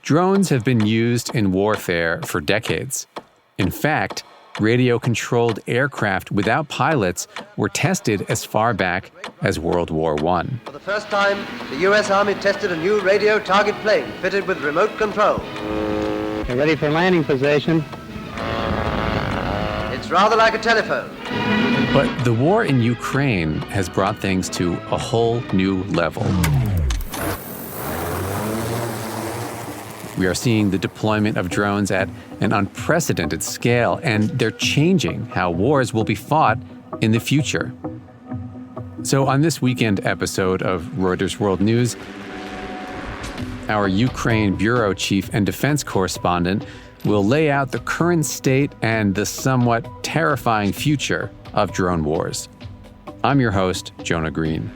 Drones have been used in warfare for decades. In fact, radio-controlled aircraft without pilots were tested as far back as World War I. For the first time, the U.S. Army tested a new radio target plane fitted with remote control. Get ready for landing position. It's rather like a telephone. But the war in Ukraine has brought things to a whole new level. We are seeing the deployment of drones at an unprecedented scale, and they're changing how wars will be fought in the future. So on this weekend episode of Reuters World News, our Ukraine bureau chief and defense correspondent will lay out the current state and the somewhat terrifying future of drone wars. I'm your host, Jonah Green.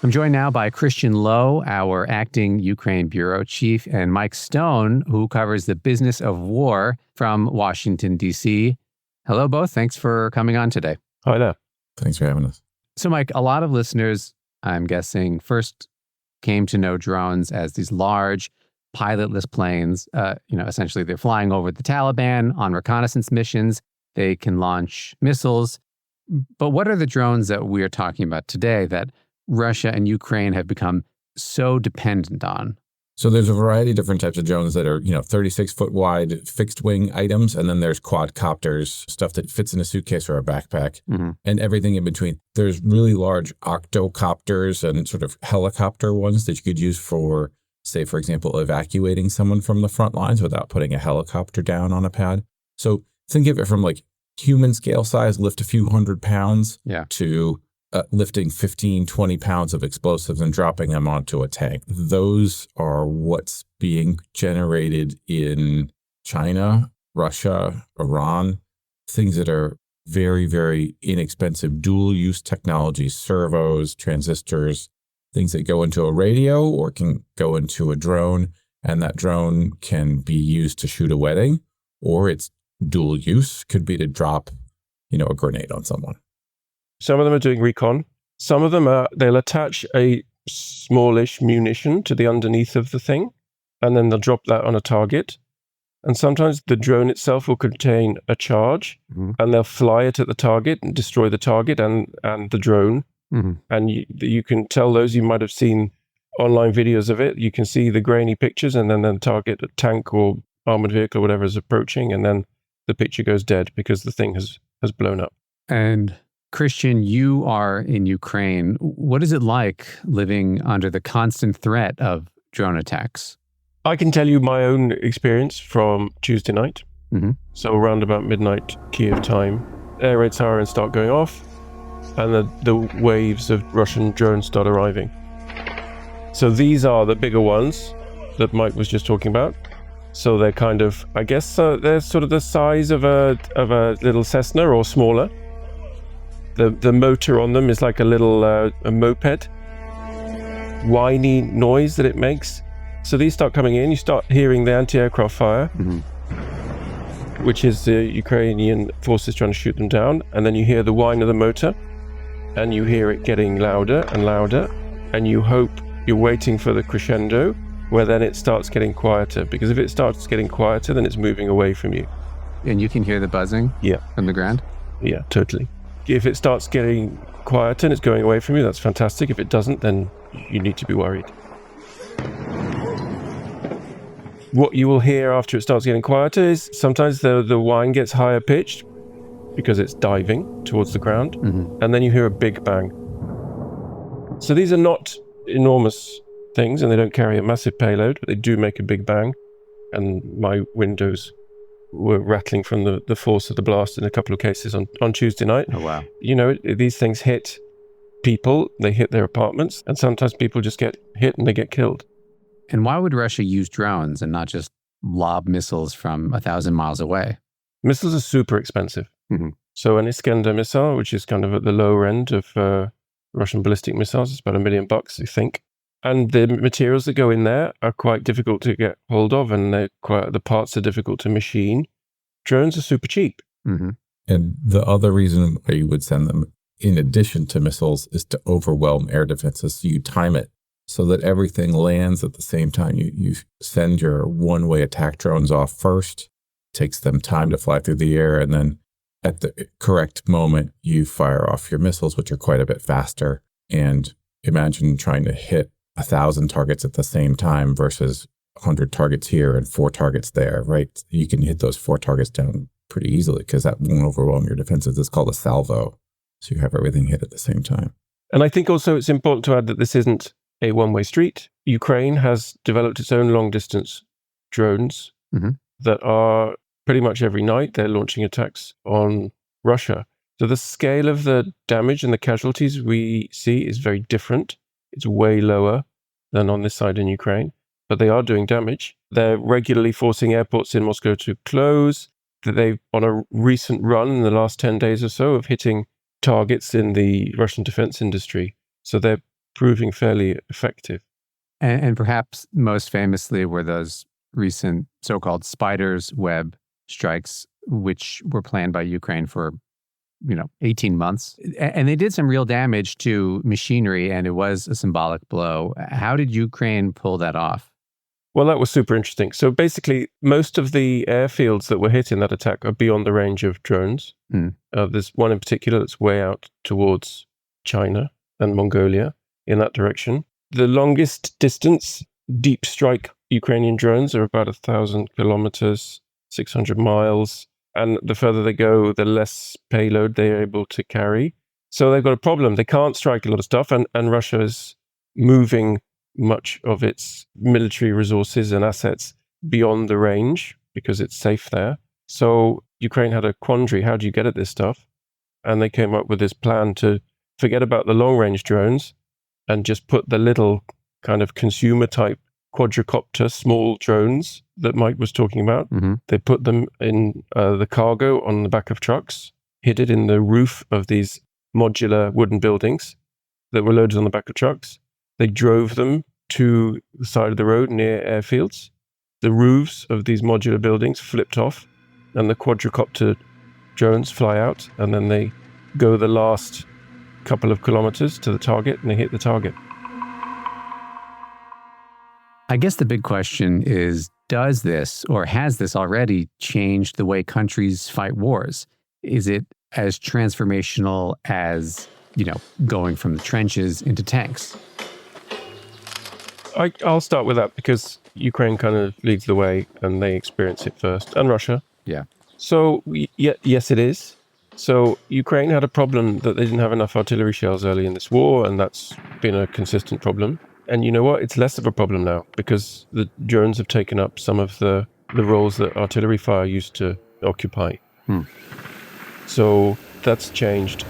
I'm joined now by Christian Lowe, our acting Ukraine bureau chief, and Mike Stone, who covers the business of war from Washington, D.C. Hello, both. Thanks for coming on today. Hi there. Thanks for having us. So, Mike, a lot of listeners, I'm guessing, first came to know drones as these large pilotless planes. Essentially, they're flying over the Taliban on reconnaissance missions. They can launch missiles. But what are the drones that we're talking about today that Russia and Ukraine have become so dependent on? So there's a variety of different types of drones that are, 36-foot wide fixed wing items. And then there's quadcopters, stuff that fits in a suitcase or a backpack, and everything in between. There's really large octocopters and sort of helicopter ones that you could use for, say, for example, evacuating someone from the front lines without putting a helicopter down on a pad. So think of it from like human scale size, lift a few hundred pounds, to lifting 15, 20 pounds of explosives and dropping them onto a tank. Those are what's being generated in China, Russia, Iran, things that are very, very inexpensive dual-use technologies, servos, transistors, things that go into a radio or can go into a drone, and that drone can be used to shoot a wedding, or its dual use could be to drop, a grenade on someone. Some of them are doing recon. Some of them they'll attach a smallish munition to the underneath of the thing, and then they'll drop that on a target. And sometimes the drone itself will contain a charge, and they'll fly it at the target and destroy the target and the drone. And you can tell those. You might have seen online videos of it. You can see the grainy pictures, and then the target, a tank or armored vehicle, whatever is approaching, and then the picture goes dead because the thing has blown up. And Christian, you are in Ukraine. What is it like living under the constant threat of drone attacks? I can tell you my own experience from Tuesday night. So around about midnight Kiev time, air raid sirens start going off, and the waves of Russian drones start arriving. So these are the bigger ones that Mike was just talking about. So they're kind of, I guess, they're sort of the size of a little Cessna or smaller. The motor on them is like a little a moped. Whiny noise that it makes. So these start coming in. You start hearing the anti-aircraft fire, which is the Ukrainian forces trying to shoot them down. And then you hear the whine of the motor, and you hear it getting louder and louder. And you're waiting for the crescendo, where then it starts getting quieter. Because if it starts getting quieter, then it's moving away from you. And you can hear the buzzing from the ground? Yeah, totally. If it starts getting quieter and it's going away from you, that's fantastic. If it doesn't, then you need to be worried. What you will hear after it starts getting quieter is sometimes the whine gets higher pitched because it's diving towards the ground, and then you hear a big bang. So these are not enormous things, and they don't carry a massive payload, but they do make a big bang, and my windows were rattling from the force of the blast in a couple of cases on Tuesday night. Oh, wow. These things hit people, they hit their apartments, and sometimes people just get hit and they get killed. And why would Russia use drones and not just lob missiles from 1,000 miles away? Missiles are super expensive. So an Iskander missile, which is kind of at the lower end of Russian ballistic missiles, it's about $1 million, I think. And the materials that go in there are quite difficult to get hold of, and the parts are difficult to machine. drones are super cheap. Mm-hmm. And the other reason why you would send them, in addition to missiles, is to overwhelm air defenses. So you time it so that everything lands at the same time. You send your one-way attack drones off first, takes them time to fly through the air, and then at the correct moment, you fire off your missiles, which are quite a bit faster. And imagine trying to hit 1,000 targets at the same time versus 100 targets here and 4 targets there, right? You can hit those 4 targets down pretty easily because that won't overwhelm your defenses. It's called a salvo. So you have everything hit at the same time. And I think also it's important to add that this isn't a one-way street. Ukraine has developed its own long-distance drones that are pretty much every night they're launching attacks on Russia. So the scale of the damage and the casualties we see is very different. It's way lower than on this side in Ukraine, but they are doing damage. They're regularly forcing airports in Moscow to close. They've on a recent run in the last 10 days or so of hitting targets in the Russian defense industry. So they're proving fairly effective. And perhaps most famously were those recent so-called spider's web strikes, which were planned by Ukraine for 18 months. And they did some real damage to machinery, and it was a symbolic blow. How did Ukraine pull that off? Well, that was super interesting. So basically, most of the airfields that were hit in that attack are beyond the range of drones. There's one in particular that's way out towards China and Mongolia in that direction. The longest distance deep strike Ukrainian drones are about 1,000 kilometers, 600 miles. And the further they go, the less payload they're able to carry. So they've got a problem. They can't strike a lot of stuff, and Russia is moving much of its military resources and assets beyond the range because it's safe there. So Ukraine had a quandary. How do you get at this stuff? And they came up with this plan to forget about the long-range drones and just put the little kind of consumer-type quadricopter small drones that Mike was talking about. They put them in the cargo on the back of trucks, hid it in the roof of these modular wooden buildings that were loaded on the back of trucks. They drove them to the side of the road near airfields. The roofs of these modular buildings flipped off, and the quadricopter drones fly out, and then they go the last couple of kilometers to the target, and they hit the target. I guess the big question is, does this, or has this already changed the way countries fight wars? Is it as transformational as, going from the trenches into tanks? I'll start with that because Ukraine kind of leads the way and they experience it first, and Russia. Yeah. So, yes, it is. So Ukraine had a problem that they didn't have enough artillery shells early in this war, and that's been a consistent problem. And you know what? It's less of a problem now because the drones have taken up some of the roles that artillery fire used to occupy. So that's changed.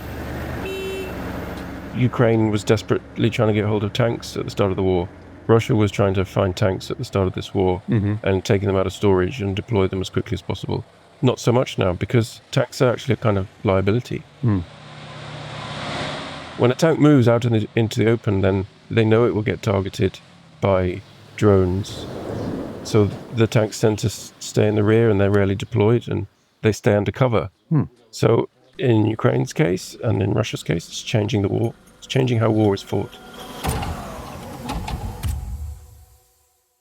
Ukraine was desperately trying to get hold of tanks at the start of the war. Russia was trying to find tanks at the start of this war and taking them out of storage and deploy them as quickly as possible. Not so much now because tanks are actually a kind of liability. When a tank moves out into the open, then they know it will get targeted by drones. So the tanks tend to stay in the rear and they're rarely deployed and they stay undercover. So in Ukraine's case and in Russia's case, it's changing the war. It's changing how war is fought.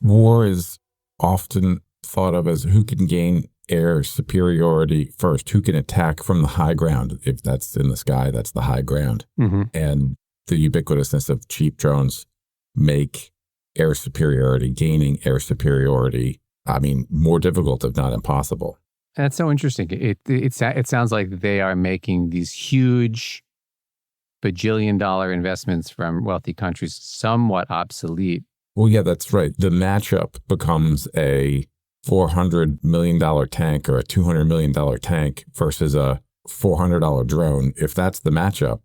War is often thought of as who can gain air superiority first, who can attack from the high ground. If that's in the sky, that's the high ground. And the ubiquitousness of cheap drones make air superiority, gaining air superiority, more difficult, if not impossible. That's so interesting. It sounds like they are making these huge bajillion-dollar investments from wealthy countries somewhat obsolete. Well, yeah, that's right. The matchup becomes a $400 million tank or a $200 million tank versus a $400 drone. If that's the matchup,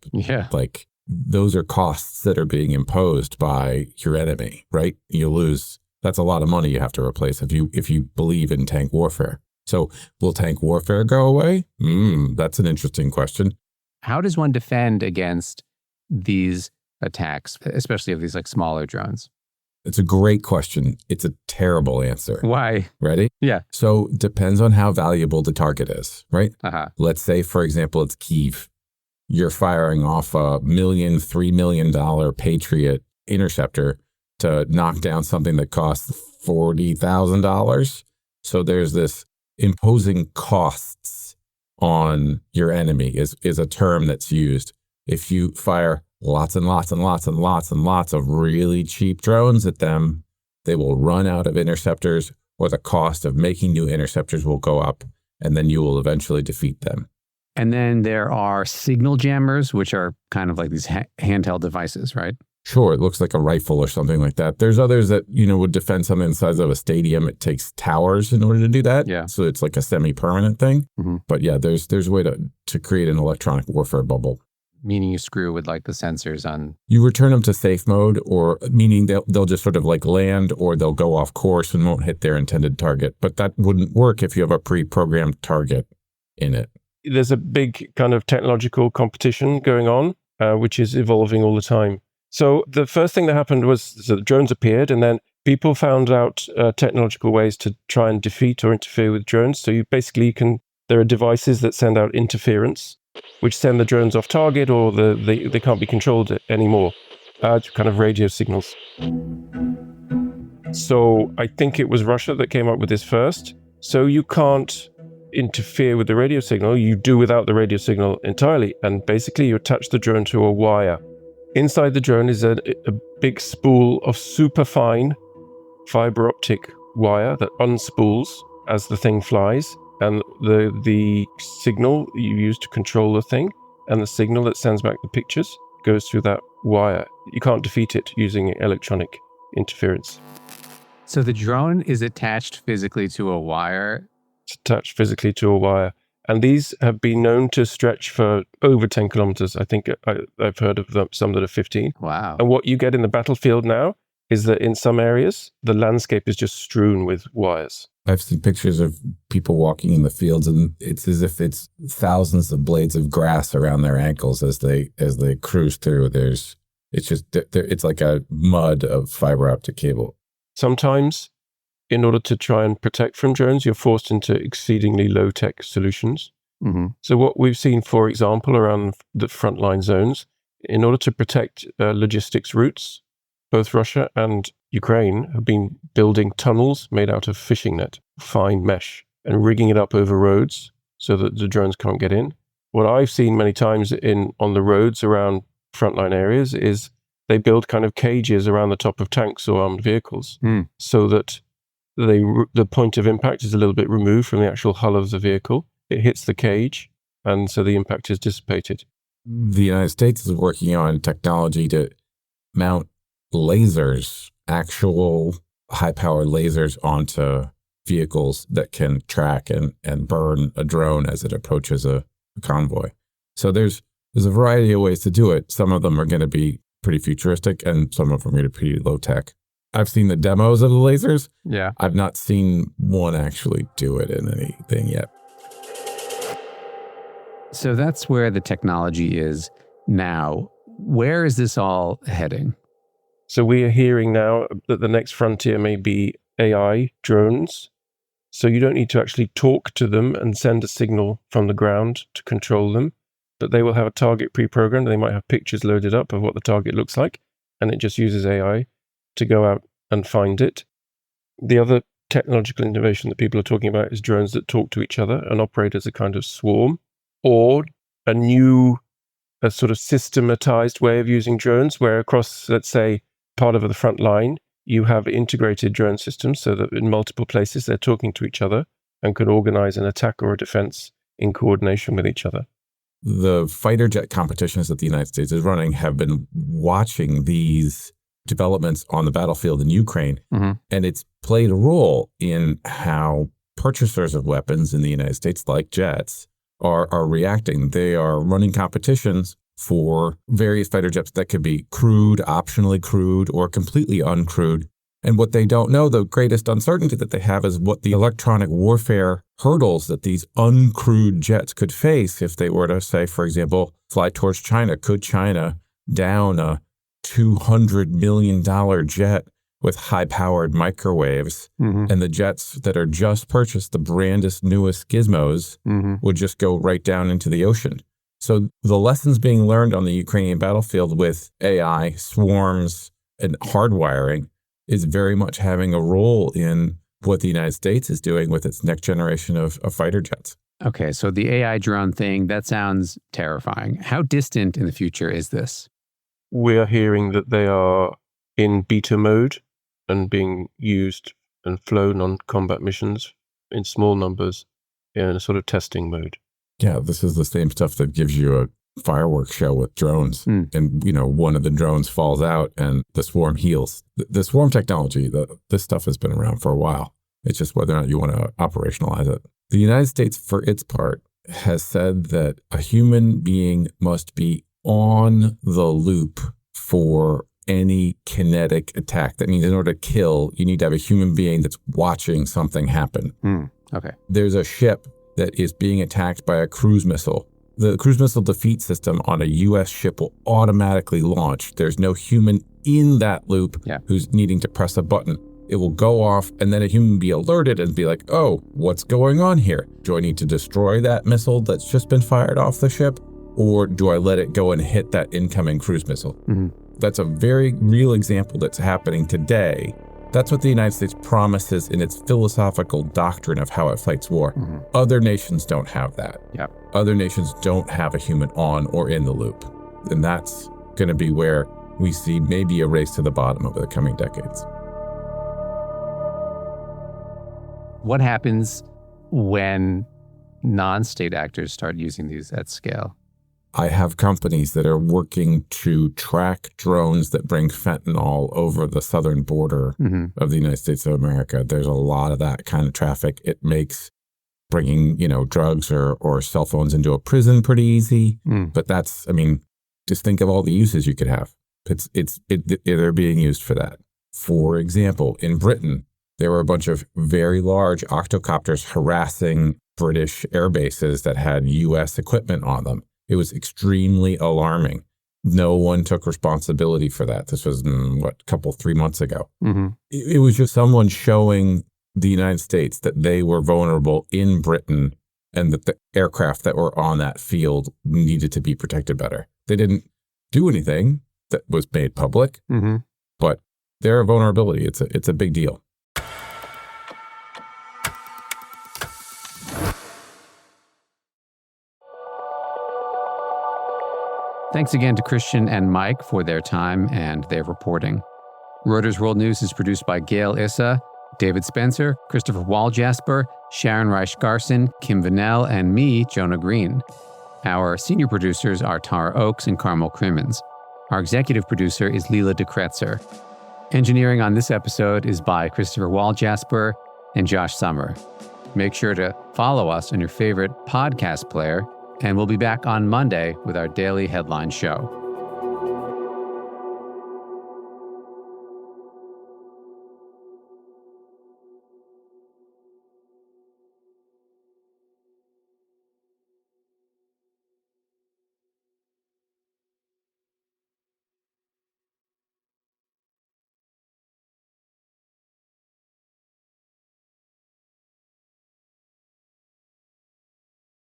those are costs that are being imposed by your enemy, right? You lose. That's a lot of money you have to replace if you believe in tank warfare. So will tank warfare go away? That's an interesting question. How does one defend against these attacks, especially of these smaller drones? It's a great question. It's a terrible answer. Why? Ready? Yeah. So depends on how valuable the target is, right? Uh-huh. Let's say, for example, it's Kyiv. You're firing off a $3 million Patriot interceptor to knock down something that costs $40,000. So there's this imposing costs on your enemy is a term that's used. If you fire lots and lots and lots and lots and lots of really cheap drones at them, they will run out of interceptors, or the cost of making new interceptors will go up, and then you will eventually defeat them. And then there are signal jammers, which are kind of like these handheld devices, right? Sure, it looks like a rifle or something like that. There's others that, would defend something the size of a stadium. It takes towers in order to do that. Yeah. So it's like a semi-permanent thing. Mm-hmm. But yeah, there's a way to create an electronic warfare bubble. Meaning you screw with like the sensors on... You return them to safe mode, or meaning they'll just sort of like land, or they'll go off course and won't hit their intended target. But that wouldn't work if you have a pre-programmed target in it. There's a big kind of technological competition going on, which is evolving all the time. So the first thing that happened was the drones appeared, and then people found out technological ways to try and defeat or interfere with drones. So there are devices that send out interference, which send the drones off target, or they can't be controlled anymore, kind of radio signals. So I think it was Russia that came up with this first. So you can't interfere with the radio signal. You do without the radio signal entirely. And basically you attach the drone to a wire. Inside the drone is a big spool of super fine fiber optic wire that unspools as the thing flies. And the signal you use to control the thing, and the signal that sends back the pictures, goes through that wire. You can't defeat it using electronic interference. So the drone is attached physically to a wire? It's attached physically to a wire. And these have been known to stretch for over 10 kilometers. I think I've heard of some that are 15. Wow. And what you get in the battlefield now is that in some areas, the landscape is just strewn with wires. I've seen pictures of people walking in the fields, and it's as if it's thousands of blades of grass around their ankles as they cruise through. It's like a mud of fiber optic cable. Sometimes, in order to try and protect from drones, you're forced into exceedingly low-tech solutions. Mm-hmm. So what we've seen, for example, around the frontline zones, in order to protect logistics routes, both Russia and Ukraine have been building tunnels made out of fishing net, fine mesh, and rigging it up over roads so that the drones can't get in. What I've seen many times on the roads around frontline areas is they build kind of cages around the top of tanks or armed vehicles so that the point of impact is a little bit removed from the actual hull of the vehicle. It hits the cage, and so the impact is dissipated. The United States is working on technology to mount lasers, actual high-powered lasers onto vehicles that can track and burn a drone as it approaches a convoy. So there's a variety of ways to do it. Some of them are going to be pretty futuristic, and some of them are going to be pretty low-tech. I've seen the demos of the lasers. Yeah. I've not seen one actually do it in anything yet. So that's where the technology is now. Where is this all heading? So we are hearing now that the next frontier may be AI drones. So you don't need to actually talk to them and send a signal from the ground to control them, but they will have a target pre-programmed. They might have pictures loaded up of what the target looks like, and it just uses AI to go out and find it. The other technological innovation that people are talking about is drones that talk to each other and operate as a kind of swarm, or a sort of systematized way of using drones where across, let's say, part of the front line, you have integrated drone systems so that in multiple places they're talking to each other and can organize an attack or a defense in coordination with each other. The fighter jet competitions that the United States is running have been watching these developments on the battlefield in Ukraine, and it's played a role in how purchasers of weapons in the United States, like jets, are reacting. They are running competitions for various fighter jets that could be crewed, optionally crewed, or completely uncrewed. And what they don't know, the greatest uncertainty that they have, is what the electronic warfare hurdles that these uncrewed jets could face if they were to, say, for example, fly towards China. Could China down a $200 million jet with high-powered microwaves, and the jets that are just purchased, the brandest, newest gizmos, would just go right down into the ocean. So the lessons being learned on the Ukrainian battlefield with AI, swarms, and hardwiring is very much having a role in what the United States is doing with its next generation of fighter jets. Okay, so the AI drone thing, that sounds terrifying. How distant in the future is this? We are hearing that they are in beta mode and being used and flown on combat missions in small numbers in a sort of testing mode. Yeah, this is the same stuff that gives you a fireworks show with drones. And, one of the drones falls out and the swarm heals. The swarm technology, this stuff has been around for a while. It's just whether or not you want to operationalize it. The United States, for its part, has said that a human being must be on the loop for any kinetic attack. That means in order to kill, you need to have a human being that's watching something happen. Okay. There's a ship that is being attacked by a cruise missile. The cruise missile defeat system on a U.S. ship will automatically launch. There's no human in that loop who's needing to press a button. It will go off, and then a human will be alerted and be like, oh, what's going on here? Do I need to destroy that missile that's just been fired off the ship? Or do I let it go and hit that incoming cruise missile? That's a very real example that's happening today. That's what the United States promises in its philosophical doctrine of how it fights war. Other nations don't have that. Other nations don't have a human on or in the loop. And that's going to be where we see maybe a race to the bottom over the coming decades. What happens when non-state actors start using these at scale? I have companies that are working to track drones that bring fentanyl over the southern border of the United States of America. There's a lot of that kind of traffic. It makes bringing, drugs or cell phones into a prison pretty easy. But just think of all the uses you could have. They're being used for that. For example, in Britain, there were a bunch of very large octocopters harassing British air bases that had U.S. equipment on them. It was extremely alarming. No one took responsibility for that. This was, 3 months ago. It was just someone showing the United States that they were vulnerable in Britain and that the aircraft that were on that field needed to be protected better. They didn't do anything that was made public, but their vulnerability, it's a big deal. Thanks again to Christian and Mike for their time and their reporting. Reuters World News is produced by Gail Issa, David Spencer, Christopher Walljasper, Sharon Reich-Garson, Kim Vanell, and me, Jonah Green. Our senior producers are Tara Oakes and Carmel Crimmins. Our executive producer is Leela DeKretzer. Engineering on this episode is by Christopher Walljasper and Josh Summer. Make sure to follow us on your favorite podcast player, and we'll be back on Monday with our daily headline show.